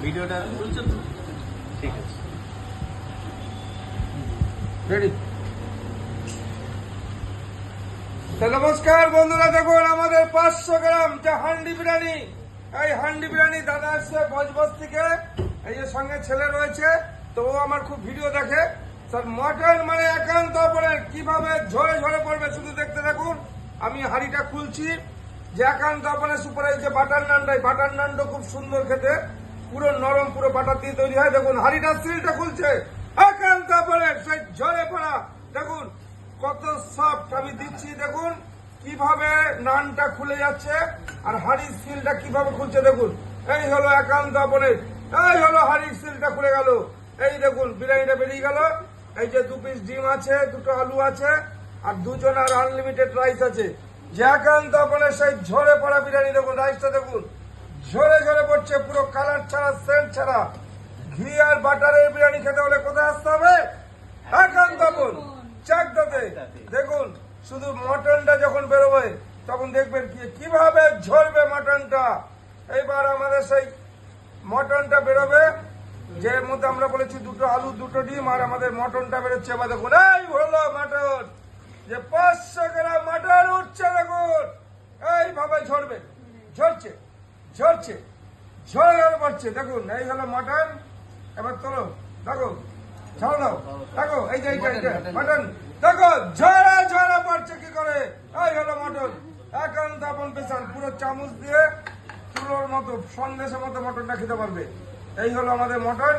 ভিডিওটা চলছে তো? ঠিক আছে, রেডি। নমস্কার বন্ধুরা, দেখুন আমাদের 500 গ্রাম যে হান্ডি বিরিয়ানি, এই হান্ডি বিরিয়ানি দাদা আসছে বজবজ থেকে। এই যে সঙ্গে ছেলে রয়েছে, তো ও আমার খুব ভিডিও দেখে। স্যার মটন মানে একান্ত অপরের, কিভাবে ঝরে ঝরে পড়বে শুধু দেখতে থাকুন। আমি হাঁড়িটা খুলছি, যে একান্ত অপরের সুপার। এই যে বাটার নানটাই, বাটার নানটা খুব সুন্দর খেতে, পুরো নরম, পুরো বাটার দিয়ে তৈরি হয়। দেখুন হাঁড়িটা সিলটা খুলছে, একান্ত অপরের সেই ঝরে পড়া। দেখুন কত সফট আমি দিচ্ছি, দেখুন কিভাবে নানটা খুলে যাচ্ছে আর হাড়ির সিলটা কিভাবে খুলছে। দেখুন এই হলো একান্ত অপরের, এই হলো হাড়ির সিলটা খুলে গেল। এই দেখুন বিরিয়ানিটা বেরিয়ে গেল। এই যে 2 পিস ডিম আছে, 2টো আলু আছে, আর 2 জন আর আনলিমিটেড রাইস আছে। যে একান্ত অপরের সেই ঝরে পড়া বিরিয়ানি। দেখুন রাইসটা দেখুন ঝরে ঝরে পড়ছে, পুরো কালার ছাড়া, সেন্ট ছাড়া। ঘি আর বাটারের বিরিয়ানি খেতে হলে কোথায় আসতে হবে? একান্ত অপর চাকদাতে। দেখুন শুধু মটনটা যখন বেরোবে তখন দেখবেন কিভাবে ঝরবে মটনটা। এইবার আমাদের সেই মটনটা বেরোবে, যে মধ্যে আমরা বলেছি 2টো আলু 2টো ডিম, আর আমাদের মটনটা বেরোচ্ছে। এবার দেখুন এই হলো মটন, যে 500 গ্রাম মটন উঠছে। দেখুন এইভাবে ঝরবে, ঝরছে ঝরছে ঝরে ঝরে পড়ছে। দেখুন এই হলো মটন। এবার তোলো, দেখো ঝাল দাও, দেখো এই যে মটন, দেখো ঝরা ঝরা পড়ছে কি করে। এই হলো মটন, একান্ত আপন পেশাল। পুরো চামচ দিয়ে তুলোর মতো, সন্দেশের মতো মটনটা খেতে পারবে। এই হলো আমাদের মটন,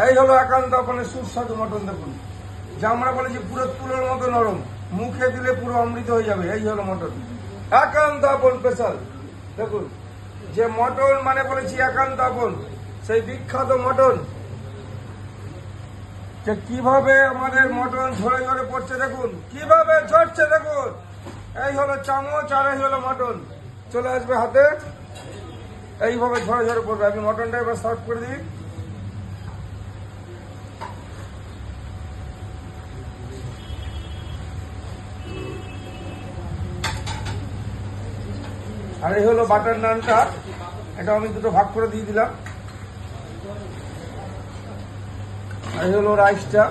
এই হলো একান্ত আপনের সুস্বাদু মটন। দেখুন যা আমরা বলেছি পুরো তুলোর মতো নরম, মুখে দিলে পুরো অমৃত হয়ে যাবে। এই হলো মটন, একান্ত আপন স্পেশাল। দেখুন যে মটন মানে বলেছি একান্ত আপন, সেই বিখ্যাত মটন, যে কিভাবে আমাদের মটন ঝরে ঝরে পড়ছে। দেখুন কিভাবে ঝরছে। দেখুন এই হলো চামচ, আর এই হলো মটন চলে আসবে হাতে, এইভাবে ঝরে ঝরে পড়বে। আমি মটনটা এবার সার্ভ করে দিই। আর এই হলো বাটার নানটা, এটা আমি 2টো ভাগ করে দিয়ে দিলাম। আর এই হলো রাইসটা।